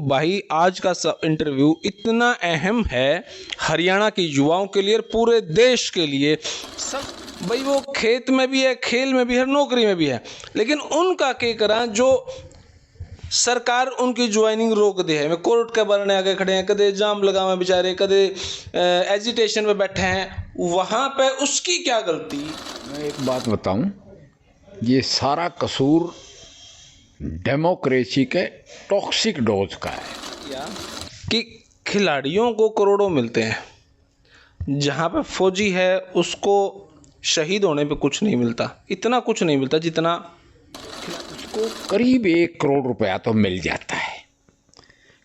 भाई आज का इंटरव्यू इतना अहम है हरियाणा के युवाओं के लिए और पूरे देश के लिए। सब भाई वो खेत में भी है, खेल में भी है, नौकरी में भी है, लेकिन उनका क्या करा जो सरकार उनकी ज्वाइनिंग रोक दे है। कोर्ट के बारे आगे खड़े हैं, कदे जाम लगावे बेचारे, कदे एजिटेशन में बैठे हैं, वहाँ पे उसकी क्या गलती। मैं एक बात बताऊं, ये सारा कसूर डेमोक्रेसी के टॉक्सिक डोज का है कि खिलाड़ियों को करोड़ों मिलते हैं, जहाँ पे फौजी है उसको शहीद होने पे कुछ नहीं मिलता, इतना कुछ नहीं मिलता जितना उसको करीब 1 करोड़ रुपया तो मिल जाता है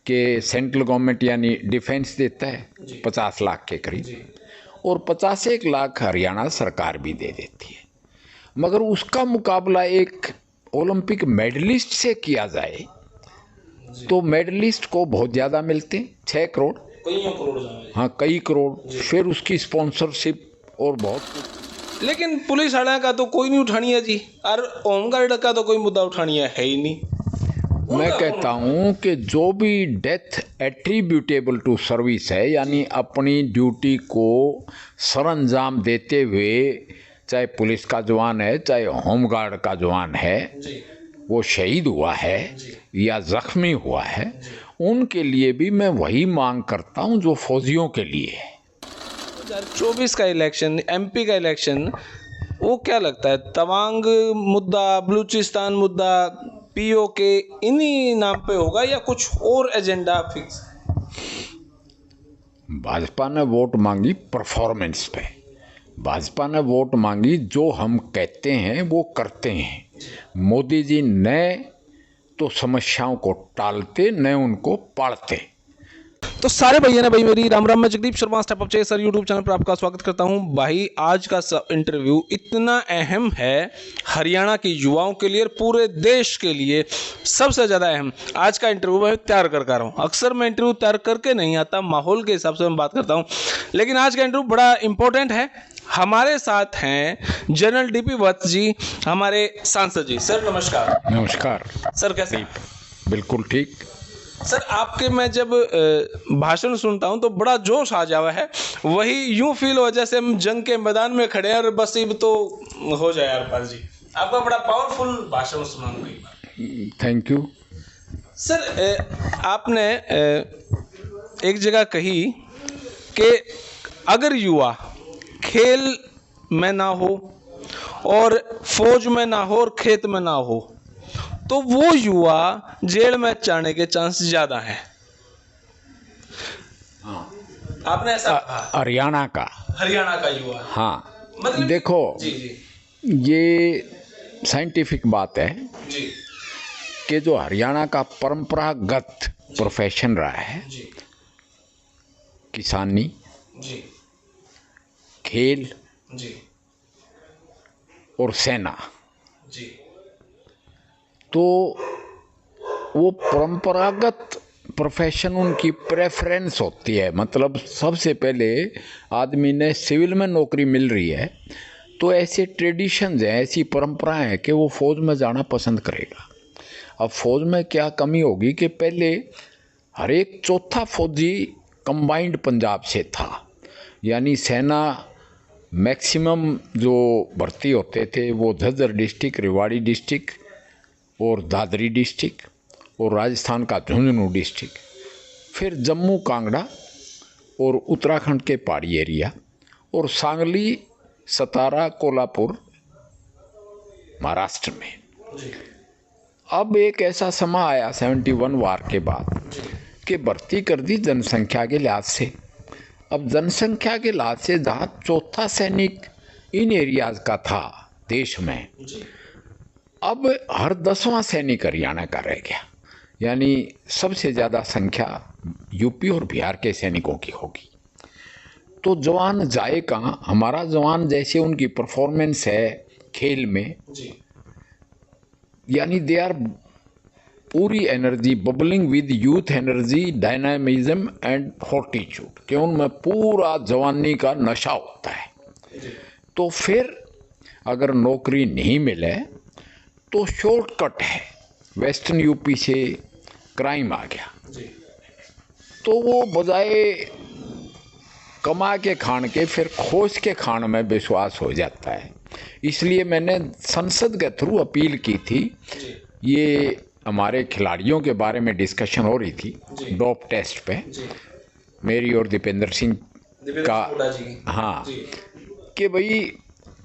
कि सेंट्रल गवर्नमेंट यानी डिफेंस देता है 50 लाख के करीब, और 51 लाख हरियाणा सरकार भी दे देती है। मगर उसका मुकाबला एक ओलंपिक मेडलिस्ट से किया जाए तो मेडलिस्ट को बहुत ज़्यादा मिलते हैं, 6 करोड़, हाँ कई करोड़, फिर उसकी स्पॉन्सरशिप और बहुत कुछ। लेकिन पुलिस वाले का तो कोई नहीं उठानी है जी, और होमगार्ड का तो कोई मुद्दा उठानी है ही नहीं। मैं कहता हूँ कि जो भी डेथ एट्रीब्यूटेबल टू सर्विस है, यानी अपनी ड्यूटी को सरअंजाम देते हुए, चाहे पुलिस का जवान है चाहे होमगार्ड का जवान है, वो शहीद हुआ है या जख्मी हुआ है, उनके लिए भी मैं वही मांग करता हूँ जो फौजियों के लिए है। 2024 का इलेक्शन, एमपी का इलेक्शन, वो क्या लगता है, तवांग मुद्दा, बलूचिस्तान मुद्दा, पीओके, इन्हीं नाम पे होगा या कुछ और एजेंडा फिक्स? भाजपा ने वोट मांगी परफॉर्मेंस पे, भाजपा ने वोट मांगी जो हम कहते हैं वो करते हैं। मोदी जी न तो समस्याओं को टालते न उनको पालते। तो सारे भैया ने भाई मेरी राम राम, मैं जगदीप शर्मा स्टेप अप चाहिए सर यूट्यूब चैनल पर आपका स्वागत करता हूं। भाई आज का इंटरव्यू इतना अहम है हरियाणा के युवाओं के लिए और पूरे देश के लिए, सबसे ज़्यादा अहम। आज का इंटरव्यू मैं तैयार कर रहा हूँ, अक्सर मैं इंटरव्यू तैयार करके नहीं आता, माहौल के हिसाब से मैं बात करता हूँ, लेकिन आज का इंटरव्यू बड़ा इंपॉर्टेंट है। हमारे साथ हैं जनरल डीपी वत्स जी, हमारे सांसद जी। सर नमस्कार। नमस्कार सर, कैसे? बिल्कुल ठीक। सर आपके मैं जब भाषण सुनता हूं तो बड़ा जोश आ जावा है, वही यूं फील हो जैसे हम जंग के मैदान में खड़े हैं और बस अब तो हो जाए यार पास जी। आपका बड़ा पावरफुल भाषण सुना कई बार। Thank you. सर आपने एक जगह कही कि अगर युवा खेल में ना हो और फौज में ना हो और खेत में ना हो तो वो युवा जेल में जाने के चांस ज्यादा हैं। आपने ऐसा हरियाणा का युवा, हाँ, मतलब देखो जी जी ये साइंटिफिक बात है जी कि जो हरियाणा का परंपरागत प्रोफेशन रहा है, जी किसानी, जी खेल जी और सेना, जी, तो वो परंपरागत प्रोफेशन उनकी प्रेफरेंस होती है। मतलब सबसे पहले आदमी ने सिविल में नौकरी मिल रही है तो ऐसे ट्रेडिशंस हैं, ऐसी परंपराएं हैं कि वो फौज में जाना पसंद करेगा। अब फौज में क्या कमी होगी कि पहले हर एक चौथा फौजी कंबाइंड पंजाब से था, यानी सेना मैक्सिमम जो भर्ती होते थे वो झज्जर डिस्ट्रिक्ट, रेवाड़ी डिस्ट्रिक्ट और दादरी डिस्ट्रिक्ट और राजस्थान का झुंझुनू डिस्ट्रिक्ट, फिर जम्मू कांगड़ा और उत्तराखंड के पहाड़ी एरिया और सांगली, सतारा, कोल्हापुर महाराष्ट्र में। अब एक ऐसा समय आया 71 वार के बाद कि भर्ती कर दी जनसंख्या के लिहाज से। अब जनसंख्या के लिहाज से जहाँ चौथा सैनिक इन एरियाज का था देश में, अब हर 10वां सैनिक हरियाणा का रह गया, यानी सबसे ज़्यादा संख्या यूपी और बिहार के सैनिकों की होगी। तो जवान जाए कहाँ? हमारा जवान जैसे उनकी परफॉर्मेंस है खेल में, यानी दे आर पूरी energy bubbling with youth energy, dynamism and fortitude, कि उनमें पूरा जवानी का नशा होता है। तो फिर अगर नौकरी नहीं मिले तो शॉर्टकट है, वेस्टर्न यूपी से क्राइम आ गया, जी तो वो बजाय कमा के खान के फिर खोज के खान में विश्वास हो जाता है। इसलिए मैंने संसद के थ्रू अपील की थी। जी ये हमारे खिलाड़ियों के बारे में डिस्कशन हो रही थी जी। डोप टेस्ट पे, जी मेरी और दीपेंद्र सिंह का। हुड्डा जी की। हाँ, जी कि भाई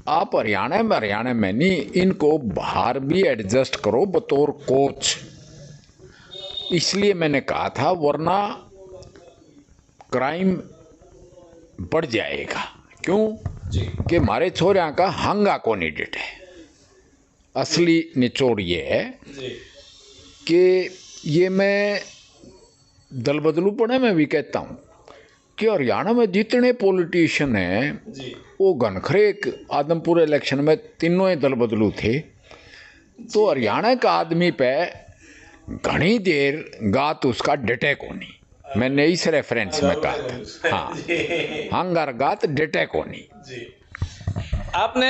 आप हरियाणा में नहीं, इनको बाहर भी एडजस्ट करो बतौर कोच। इसलिए मैंने कहा था, वरना क्राइम बढ़ जाएगा। क्यों जी कि हमारे छोरिया का हंगा को नीडेड है। असली निचोड़ ये है जी कि ये मैं दल बदलू पड़े में भी कहता हूँ कि हरियाणा में जितने पॉलिटिशियन हैं जी वो घनखरे आदमपुर इलेक्शन में तीनों ही दल बदलू थे। तो हरियाणा का आदमी पे घनी देर गात उसका डटे को नहीं। मैंने इस रेफरेंस में कहा था, हाँ, हंगर गात डटे को नहीं। जी आपने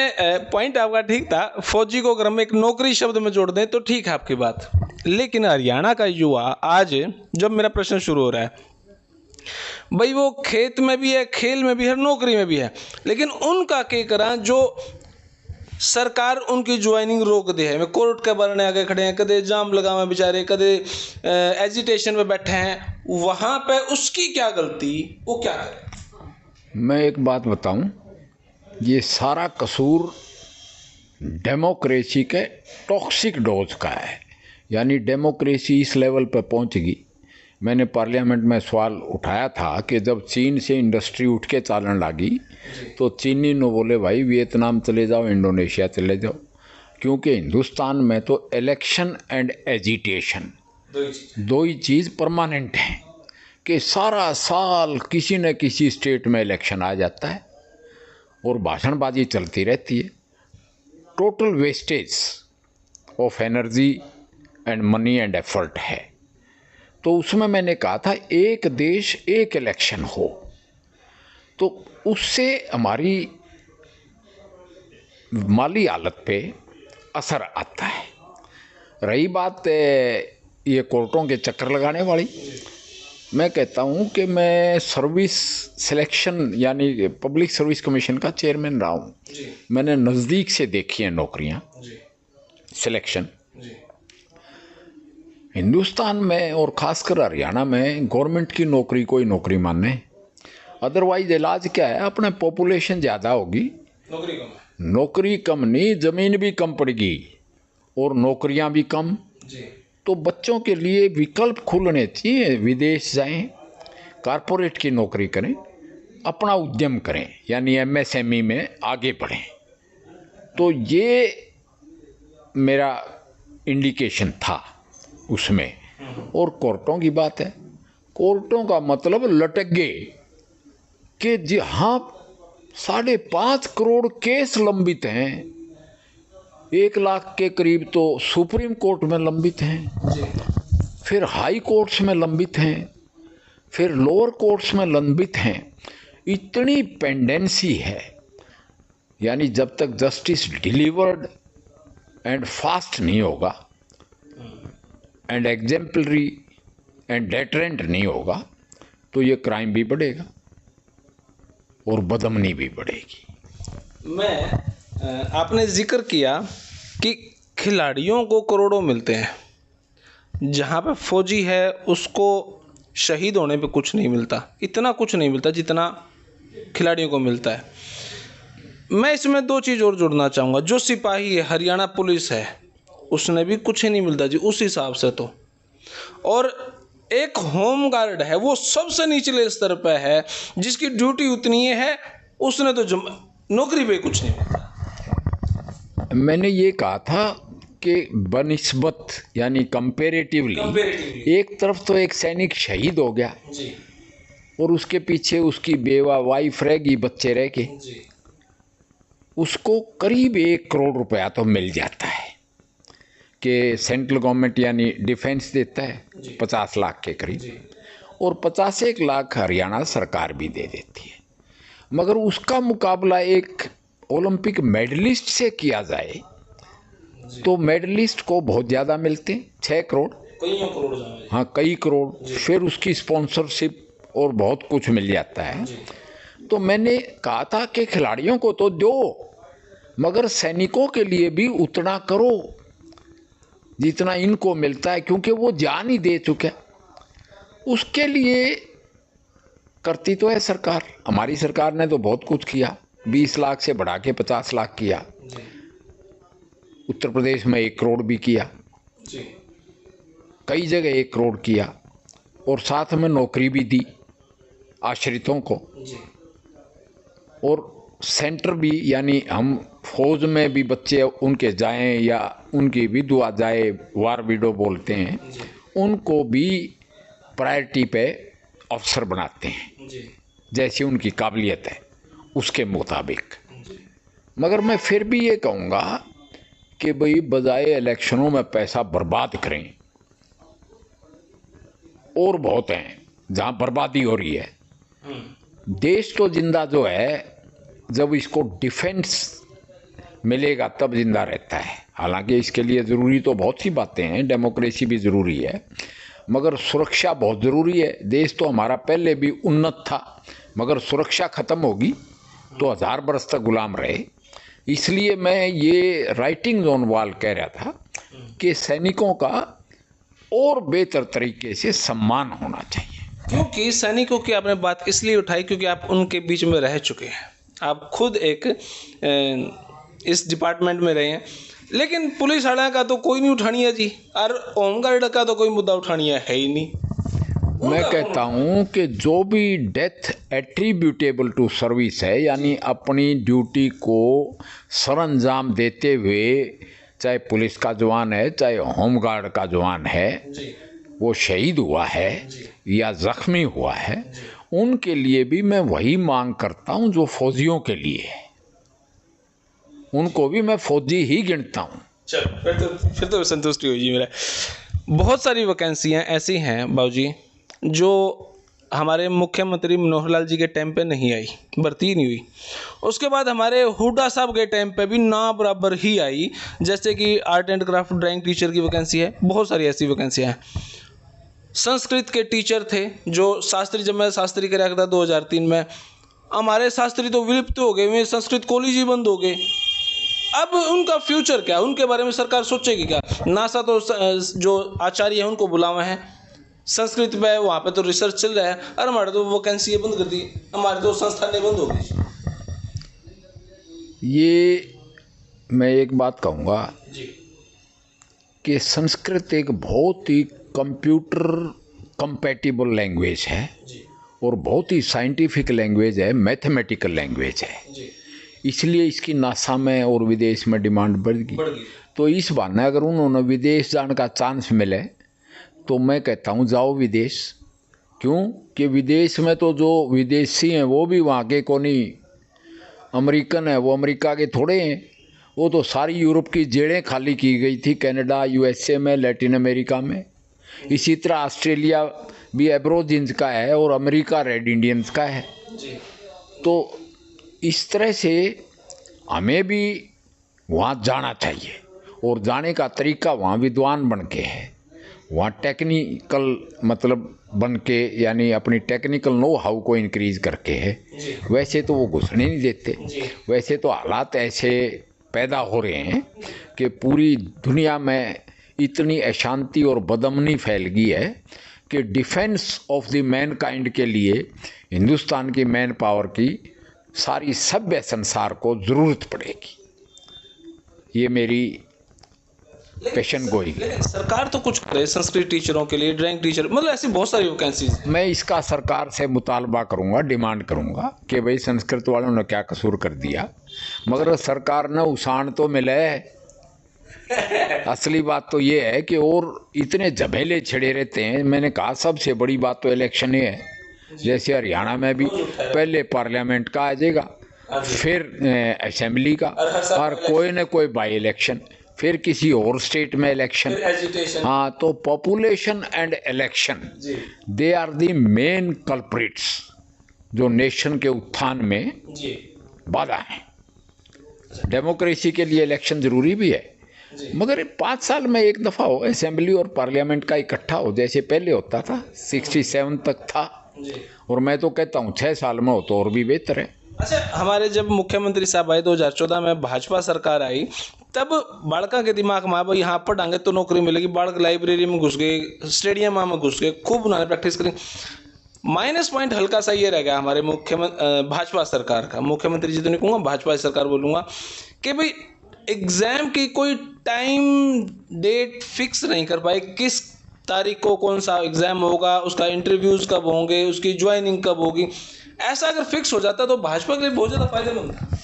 पॉइंट आपका ठीक था। फौजी को अगर हम एक नौकरी शब्द में जोड़ दें तो ठीक है आपकी बात, लेकिन हरियाणा का युवा आज, जब मेरा प्रश्न शुरू हो रहा है, भाई वो खेत में भी है, खेल में भी है, नौकरी में भी है, लेकिन उनका क्या करा जो सरकार उनकी ज्वाइनिंग रोक दे है। कोर्ट के बारे आगे खड़े हैं, कदे जाम लगावे बेचारे, कदे एजिटेशन में बैठे हैं, वहां पे उसकी क्या गलती, वो क्या करे? मैं एक बात बताऊं, ये सारा कसूर डेमोक्रेसी के टॉक्सिक डोज का है। यानी डेमोक्रेसी इस लेवल पर पहुंच गई। मैंने पार्लियामेंट में सवाल उठाया था कि जब चीन से इंडस्ट्री उठ के चालन लगी तो चीनी ने बोले भाई वियतनाम चले जाओ, इंडोनेशिया चले जाओ, क्योंकि हिंदुस्तान में तो इलेक्शन एंड एजिटेशन दो ही चीज़ परमानेंट हैं कि सारा साल किसी न किसी स्टेट में इलेक्शन आ जाता है और भाषणबाजी चलती रहती है। Total wastage of energy and money and effort है। तो उसमें मैंने कहा था एक देश एक इलेक्शन हो, तो उससे हमारी माली हालत पे असर आता है। रही बात ये कोर्टों के चक्कर लगाने वाली, मैं कहता हूँ कि मैं सर्विस सिलेक्शन यानी पब्लिक सर्विस कमीशन का चेयरमैन रहा हूँ। मैंने नज़दीक से देखी है नौकरियाँ, सिलेक्शन। हिंदुस्तान में और ख़ासकर हरियाणा में गवर्नमेंट की नौकरी कोई नौकरी माने, अदरवाइज इलाज क्या है, अपने पॉपुलेशन ज़्यादा होगी, नौकरी कम नहीं, ज़मीन भी कम पड़ेगी और नौकरियां भी कम। तो बच्चों के लिए विकल्प खुलने चाहिए, विदेश जाएं, कारपोरेट की नौकरी करें, अपना उद्यम करें, यानी एमएसएमई में आगे बढ़ें। तो ये मेरा इंडिकेशन था उसमें। और कोर्टों की बात है, कोर्टों का मतलब लटक गए कि जी हाँ 5.5 करोड़ केस लंबित हैं, 1 लाख के करीब तो सुप्रीम कोर्ट में लंबित हैं, फिर हाई कोर्ट्स में लंबित हैं, फिर लोअर कोर्ट्स में लंबित हैं। इतनी पेंडेंसी है, यानी जब तक जस्टिस डिलीवर्ड एंड फास्ट नहीं होगा एंड एग्जेम्पलरी एंड डेटरेंट नहीं होगा तो ये क्राइम भी बढ़ेगा और बदमनी भी बढ़ेगी। आपने जिक्र किया कि खिलाड़ियों को करोड़ों मिलते हैं, जहाँ पे फौजी है उसको शहीद होने पे कुछ नहीं मिलता, इतना कुछ नहीं मिलता जितना खिलाड़ियों को मिलता है। मैं इसमें 2 चीज़ और जोड़ना चाहूँगा। जो सिपाही है, हरियाणा पुलिस है, उसने भी कुछ ही नहीं मिलता जी उस हिसाब से तो। और एक होम गार्ड है, वो सबसे निचले स्तर पर है, जिसकी ड्यूटी उतनी है, उसने तो नौकरी पे कुछ नहीं मिलता। मैंने ये कहा था कि बनिस्बत यानी कंपेरेटिवली एक तरफ तो एक सैनिक शहीद हो गया जी, और उसके पीछे उसकी बेवा वाइफ रहेगी, बच्चे रह के, उसको करीब 1 करोड़ रुपया तो मिल जाता है कि सेंट्रल गवर्नमेंट यानी डिफेंस देता है 50 लाख के करीब, और 51 लाख हरियाणा सरकार भी दे देती है। मगर उसका मुकाबला एक ओलंपिक मेडलिस्ट से किया जाए तो मेडलिस्ट को बहुत ज़्यादा मिलते हैं, 6 करोड़, कईयों करोड़ जाए। हाँ, कई करोड़, फिर उसकी स्पॉन्सरशिप और बहुत कुछ मिल जाता है। तो मैंने कहा था कि खिलाड़ियों को तो दो, मगर सैनिकों के लिए भी उतना करो जितना इनको मिलता है, क्योंकि वो जान ही दे चुके। उसके लिए करती तो है सरकार, हमारी सरकार ने तो बहुत कुछ किया, 20 लाख से बढ़ा के 50 लाख किया। उत्तर प्रदेश में 1 करोड़ भी किया, कई जगह 1 करोड़ किया, और साथ में नौकरी भी दी आश्रितों को। और सेंटर भी, यानी हम फौज में भी बच्चे उनके जाएं या उनकी विधवा जाए, वार विडो बोलते हैं, उनको भी प्रायोरिटी पे अफसर बनाते हैं जैसी उनकी काबिलियत है उसके मुताबिक। मगर मैं फिर भी ये कहूँगा कि भाई बजाय इलेक्शनों में पैसा बर्बाद करें, और बहुत हैं जहाँ बर्बादी हो रही है। देश तो जिंदा जो है, जब इसको डिफेंस मिलेगा तब जिंदा रहता है। हालांकि इसके लिए ज़रूरी तो बहुत सी बातें हैं, डेमोक्रेसी भी ज़रूरी है, मगर सुरक्षा बहुत ज़रूरी है। देश तो हमारा पहले भी उन्नत था, मगर सुरक्षा ख़त्म होगी तो 1000 बरस तक गुलाम रहे। इसलिए मैं ये राइटिंग ऑन वॉल कह रहा था कि सैनिकों का और बेहतर तरीके से सम्मान होना चाहिए। क्योंकि सैनिकों की आपने बात इसलिए उठाई क्योंकि आप उनके बीच में रह चुके हैं, आप खुद एक इस डिपार्टमेंट में रहे हैं। लेकिन पुलिस वाला का तो कोई नहीं उठानी है जी, और होमगार्ड का तो कोई मुद्दा उठानी है ही नहीं। मैं कहता हूं कि जो भी डेथ एट्रीब्यूटेबल टू सर्विस है, यानी अपनी ड्यूटी को सरअंजाम देते हुए, चाहे पुलिस का जवान है चाहे होमगार्ड का जवान है, वो शहीद हुआ है या जख्मी हुआ है, उनके लिए भी मैं वही मांग करता हूं जो फौजियों के लिए है। उनको भी मैं फौजी ही गिनता हूं। चलो फिर तो संतुष्टि हुई जी मेरा। बहुत सारी वैकेंसियां ऐसी हैं बाबूजी जो हमारे मुख्यमंत्री मनोहर लाल जी के टाइम पे नहीं आई, भर्ती नहीं हुई। उसके बाद हमारे हुड्डा साहब के टाइम पे भी ना बराबर ही आई, जैसे कि art and craft drawing teacher की वैकेंसी है, बहुत सारी ऐसी वैकेंसियाँ हैं। संस्कृत के टीचर थे जो शास्त्री, जब मैं शास्त्री कर रहा था 2003 में, हमारे शास्त्री तो विलुप्त हो गए, संस्कृत कॉलेज ही बंद हो गए। अब उनका फ्यूचर क्या, उनके बारे में सरकार सोचेगी क्या? नासा तो जो आचार्य है उनको बुलावा है संस्कृत पे, वहाँ पे तो रिसर्च चल रहा है, और हमारे तो वैकेंसी बंद कर दी, हमारे तो संस्थानें बंद हो गई। ये मैं एक बात कहूँगा कि संस्कृत एक बहुत ही कंप्यूटर कंपैटिबल लैंग्वेज है और बहुत ही साइंटिफिक लैंग्वेज है, मैथमेटिकल लैंग्वेज है। इसलिए इसकी नासा में और विदेश में डिमांड बढ़ गई। तो इस बहाने अगर उन्होंने विदेश जाने का चांस मिले तो मैं कहता हूँ जाओ विदेश। क्यों कि विदेश में तो जो विदेशी हैं वो भी वहाँ के कोई अमेरिकन है, वो अमेरिका के थोड़े हैं। वो तो सारी यूरोप की जेड़ें खाली की गई थी, कनाडा, यूएसए में, लैटिन अमेरिका में। इसी तरह ऑस्ट्रेलिया भी एब्रोजिन्स का है और अमेरिका रेड इंडियंस का है। तो इस तरह से हमें भी वहाँ जाना चाहिए, और जाने का तरीका वहाँ विद्वान बन के है, वहाँ टेक्निकल मतलब बन के, यानी अपनी टेक्निकल नो हाउ को इंक्रीज करके है। वैसे तो वो घुसने नहीं देते। वैसे तो हालात ऐसे पैदा हो रहे हैं कि पूरी दुनिया में इतनी अशांति और बदअमनी फैल गई है कि डिफेंस ऑफ द मैनकाइंड के लिए हिंदुस्तान की मैन पावर की सारी सभ्य संसार को ज़रूरत पड़ेगी। ये मेरी पेशन गोई। लेकिन सरकार तो कुछ करे संस्कृत टीचरों के लिए, ड्राइंग टीचर, मतलब ऐसी बहुत सारी वैकेंसीज। मैं इसका सरकार से मुतालबा करूंगा, डिमांड करूंगा कि भाई संस्कृत वालों ने क्या कसूर कर दिया, मगर सरकार ने उसान तो मिले। असली बात तो ये है कि और इतने झमेले छिड़े रहते हैं। मैंने कहा सबसे बड़ी बात तो इलेक्शन ही है। जैसे हरियाणा में भी पहले पार्लियामेंट का आ जाएगा, फिर असेंबली का, और कोई न कोई बाई इलेक्शन, फिर किसी और स्टेट में इलेक्शन। हाँ, तो population and election they are the main culprits जो नेशन के उत्थान में बाधा है। डेमोक्रेसी के लिए इलेक्शन जरूरी भी है, मगर 5 साल में एक दफ़ा हो असेंबली और पार्लियामेंट का इकट्ठा हो, जैसे पहले होता था, 67 तक था। और मैं तो कहता हूँ 6 साल में हो तो और भी बेहतर है। अच्छा, हमारे जब मुख्यमंत्री साहब आए 2014 में भाजपा सरकार आई, तब बाड़का के दिमाग में भाई यहाँ पर डांगे तो नौकरी मिलेगी, बाड़क लाइब्रेरी में घुस गए, स्टेडियम में घुस गए, खूब उन्होंने प्रैक्टिस करी। माइनस पॉइंट हल्का सा ये रह गया हमारे भाजपा सरकार का, मुख्यमंत्री जी तो नहीं कहूँगा, भाजपा सरकार बोलूँगा, कि भाई एग्जाम की कोई टाइम डेट फिक्स नहीं कर पाए, किस तारीख को कौन सा एग्जाम होगा, उसका इंटरव्यूज कब होंगे, उसकी ज्वाइनिंग कब होगी। ऐसा अगर फिक्स हो जाता तो भाजपा के लिए बहुत ज़्यादा फायदेमंद था।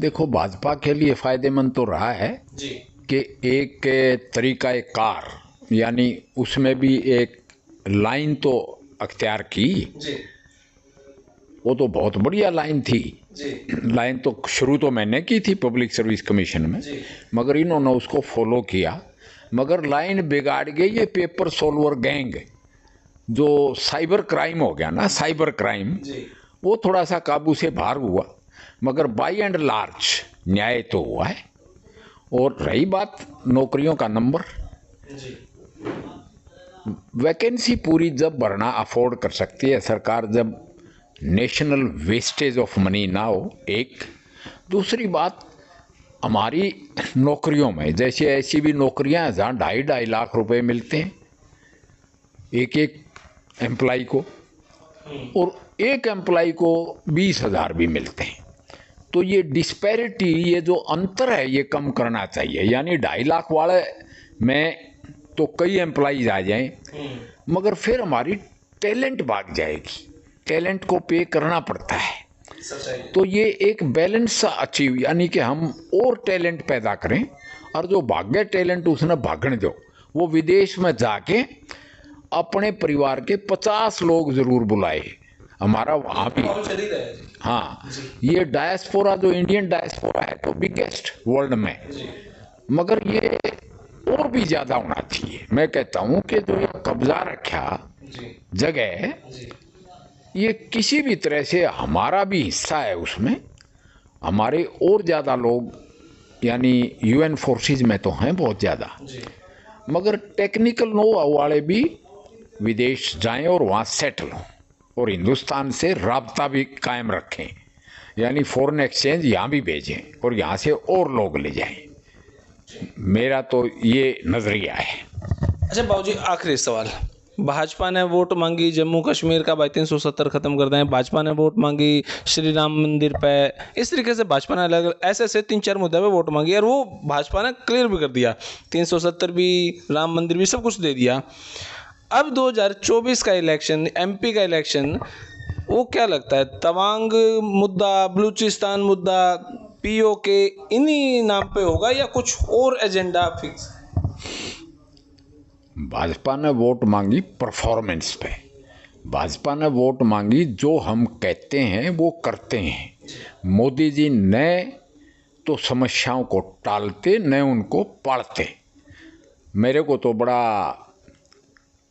देखो, भाजपा के लिए फायदेमंद तो रहा है जी कि एक तरीका कार, यानी उसमें भी एक लाइन तो अख्तियार की। जी वो तो बहुत बढ़िया लाइन थी। जी लाइन तो शुरू तो मैंने की थी पब्लिक सर्विस कमीशन में, जी। मगर इन्होंने उसको फॉलो किया। मगर लाइन बिगाड़ गई ये पेपर सोल्वर गैंग, जो साइबर क्राइम हो गया ना, साइबर क्राइम, जी वो थोड़ा सा काबू से बाहर हुआ। मगर बाई एंड लार्ज न्याय तो हुआ है। और रही बात नौकरियों का नंबर, जी वैकेंसी पूरी जब भरना अफोर्ड कर सकती है सरकार, जब नेशनल वेस्टेज ऑफ मनी ना हो। एक दूसरी बात, हमारी नौकरियों में जैसे ऐसी भी नौकरियां हैं जहाँ 2.5 लाख रुपए मिलते हैं एक एक एम्प्लाई को, और एक एम्प्लाई को 20,000 भी मिलते हैं। तो ये डिस्पैरिटी, ये जो अंतर है, ये कम करना चाहिए। यानी 2.5 लाख वाले में तो कई एम्प्लॉइज आ जाएं, मगर फिर हमारी टैलेंट भाग जाएगी, टैलेंट को पे करना पड़ता है। तो ये एक बैलेंस सा अचीव, यानी कि हम और टैलेंट पैदा करें, और जो भाग्य टैलेंट उसने भागने दो, वो विदेश में जाके अपने परिवार के 50 लोग जरूर बुलाए। हमारा वहाँ भी, हाँ, ये डायस्पोरा, जो इंडियन डायस्पोरा है तो बिगेस्ट वर्ल्ड में, मगर ये और भी ज्यादा होना चाहिए। मैं कहता हूँ कि जो ये कब्जा रखा जगह, ये किसी भी तरह से हमारा भी हिस्सा है उसमें। हमारे और ज़्यादा लोग, यानी यूएन फोर्सेस में तो हैं बहुत ज़्यादा, मगर टेक्निकल नो वाले भी विदेश जाएं और वहाँ सेटल हों, और हिंदुस्तान से राब्ता भी कायम रखें, यानी फॉरेन एक्सचेंज यहाँ भी भेजें और यहाँ से और लोग ले जाएं। मेरा तो ये नज़रिया है। अच्छा बाबूजी, आखिरी सवाल, भाजपा ने वोट मांगी जम्मू कश्मीर का भाई 370 खत्म कर दें, भाजपा ने वोट मांगी श्री राम मंदिर पे, इस तरीके से भाजपा ने अलग ऐसे ऐसे 3-4 मुद्दे पे वोट मांगी, और वो भाजपा ने क्लियर भी कर दिया, 370 भी, राम मंदिर भी, सब कुछ दे दिया। अब 2024 का इलेक्शन, एमपी का इलेक्शन, वो क्या लगता है, तवांग मुद्दा, बलूचिस्तान मुद्दा, पीओके, इन्हीं नाम पे होगा या कुछ और एजेंडा फिक्स? भाजपा ने वोट मांगी परफॉर्मेंस पे, भाजपा ने वोट मांगी जो हम कहते हैं वो करते हैं। मोदी जी न तो समस्याओं को टालते, न उनको पालते। मेरे को तो बड़ा,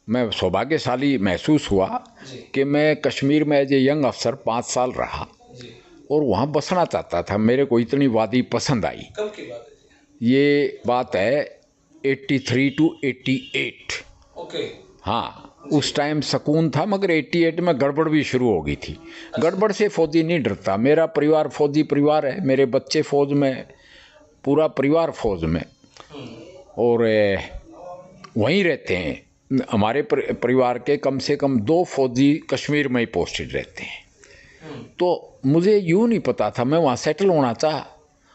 मैं सौभाग्यशाली महसूस हुआ कि मैं कश्मीर में एज ए यंग अफसर 5 साल रहा और वहाँ बसना चाहता था। मेरे को इतनी वादी पसंद आई। कब की बात है? ये बात है 83 to 88। ओके। हाँ, उस टाइम सुकून था, मगर 88 में गड़बड़ भी शुरू हो गई थी। गड़बड़ से फौजी नहीं डरता। मेरा परिवार फौजी परिवार है, मेरे बच्चे फौज में, पूरा परिवार फौज में, और वहीं रहते हैं। हमारे परिवार के कम से कम 2 फौजी कश्मीर में ही पोस्टेड रहते हैं। तो मुझे यूँ नहीं पता था, मैं वहाँ सेटल होना चाहा।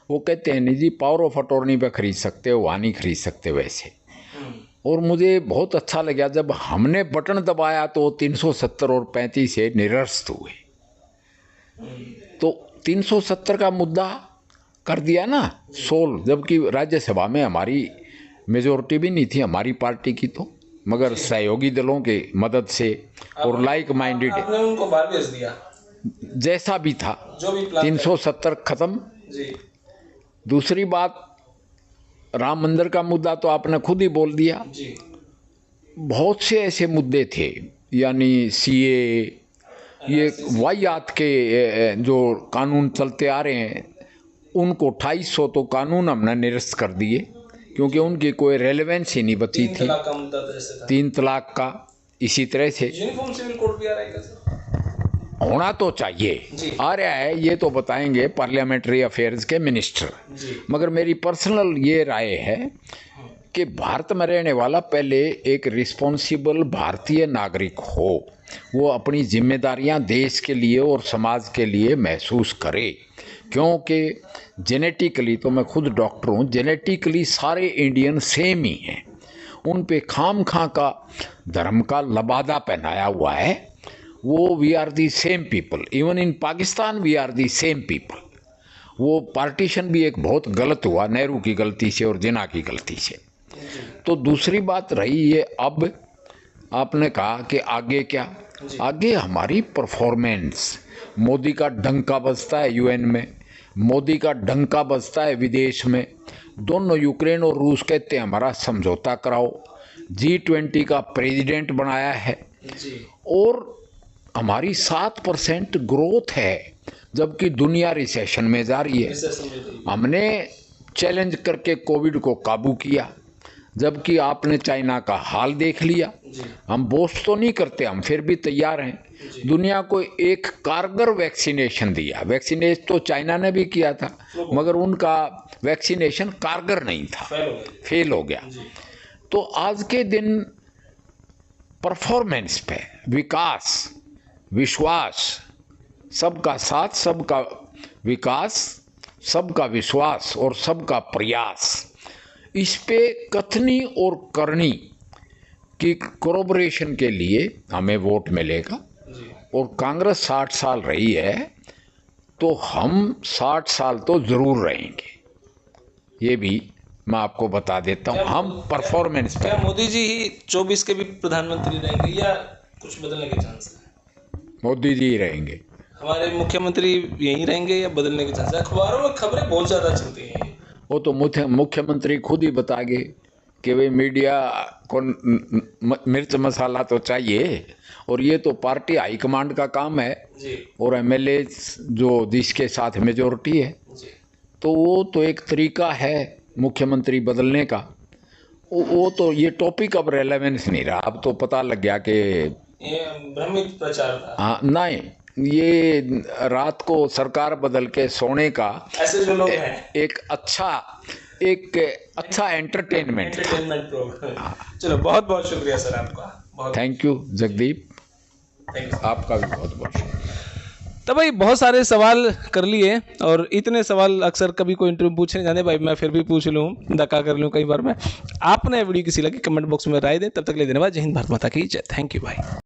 वो कहते हैं नहीं जी, पावर ऑफ अटॉर्नी पे खरीद सकते हो, वहाँ नहीं खरीद सकते वैसे। और मुझे बहुत अच्छा लगा जब हमने बटन दबाया तो 370 और 35 से निरस्त हुए। तो 370 का मुद्दा कर दिया ना सोल्व, जबकि राज्यसभा में हमारी मेजोरिटी भी नहीं थी हमारी पार्टी की, तो मगर सहयोगी दलों के मदद से और लाइक माइंडेड, आपने उनको बाहर भेज दिया, जैसा भी था, जो भी प्लान 370 खत्म। जी। दूसरी बात, राम मंदिर का मुद्दा तो आपने खुद ही बोल दिया जी। बहुत से ऐसे मुद्दे थे, यानी सीए, ये वाहियात के जो कानून चलते आ रहे हैं, उनको 2800 तो कानून हमने निरस्त कर दिए, क्योंकि उनकी कोई रेलेवेंस ही नहीं बची थी। 3 तलाक का इसी तरह से यूनिफॉर्म सिविल कोड भी आ रहा है क्या? होना तो चाहिए, आ रहा है, ये तो बताएंगे पार्लियामेंट्री अफेयर्स के मिनिस्टर। मगर मेरी पर्सनल ये राय है कि भारत में रहने वाला पहले एक रिस्पॉन्सिबल भारतीय नागरिक हो, वो अपनी जिम्मेदारियां देश के लिए और समाज के लिए महसूस करे। क्योंकि जेनेटिकली तो मैं खुद डॉक्टर हूँ, जेनेटिकली सारे इंडियन सेम ही हैं। उन पे खाम खां का धर्म का लबादा पहनाया हुआ है। वो we are the same people, even in Pakistan we are the same people. वो पार्टीशन भी एक बहुत गलत हुआ, नेहरू की गलती से और जिन्ना की गलती से। तो दूसरी बात रही ये, अब आपने कहा कि आगे क्या, आगे हमारी परफॉर्मेंस। मोदी का डंका बजता है यूएन में, मोदी का डंका बजता है विदेश में। दोनों यूक्रेन और रूस कहते हैं हमारा समझौता कराओ। G20 का प्रेसिडेंट बनाया है और हमारी 7% ग्रोथ है, जबकि दुनिया रिसेशन में जा रही है। हमने चैलेंज करके कोविड को काबू किया, जबकि आपने चाइना का हाल देख लिया। हम बोस्ट तो नहीं करते, हम फिर भी तैयार हैं। दुनिया को एक कारगर वैक्सीनेशन दिया। वैक्सीनेशन तो चाइना ने भी किया था, मगर उनका वैक्सीनेशन कारगर नहीं था, फेल हो गया। तो आज के दिन परफॉर्मेंस पे विकास, विश्वास, सबका साथ, सबका विकास, सबका विश्वास और सबका प्रयास, इस पे कथनी और करनी की कोरोबरेशन के लिए हमें वोट मिलेगा। और कांग्रेस 60 साल रही है तो हम 60 साल तो ज़रूर रहेंगे, ये भी मैं आपको बता देता हूँ। हम परफॉर्मेंस पे। क्या मोदी जी ही 24 के भी प्रधानमंत्री रहेंगे या कुछ बदलने के चांस है? मोदी जी ही रहेंगे। हमारे मुख्यमंत्री यहीं रहेंगे या बदलने के चांस है? अखबारों में खबरें बहुत ज़्यादा चलती हैं। वो तो मुख्यमंत्री खुद ही बताएंगे कि भाई मीडिया को मिर्च मसाला तो चाहिए, और ये तो पार्टी हाईकमांड का काम है और एमएलए जो जिसके साथ मेजोरिटी है, तो वो तो एक तरीका है मुख्यमंत्री बदलने का। वो तो ये टॉपिक अब रेलेवेंस नहीं रहा, अब तो पता लग गया कि ये भ्रमित प्रचार था। हाँ, नहीं, ये रात को सरकार बदल के सोने का ऐसे जो लोग हैं एक अच्छा एंटरटेनमेंट प्रोग्राम। चलो, बहुत बहुत शुक्रिया सर आपका। Thank you Jagdeep, thank you. आपका भी बहुत बहुत शुक्रिया। तो भाई बहुत सारे सवाल कर लिए, और इतने सवाल अक्सर कभी कोई इंटरव्यू पूछने जाने भाई मैं फिर भी पूछ लूँ, धक्का कर लूँ कई बार मैं। आपने वीडियो किसी लगी कमेंट बॉक्स में राय दें। तब तक ले धन्यवाद। जय हिंद, भारत माता की जय। थैंक यू भाई।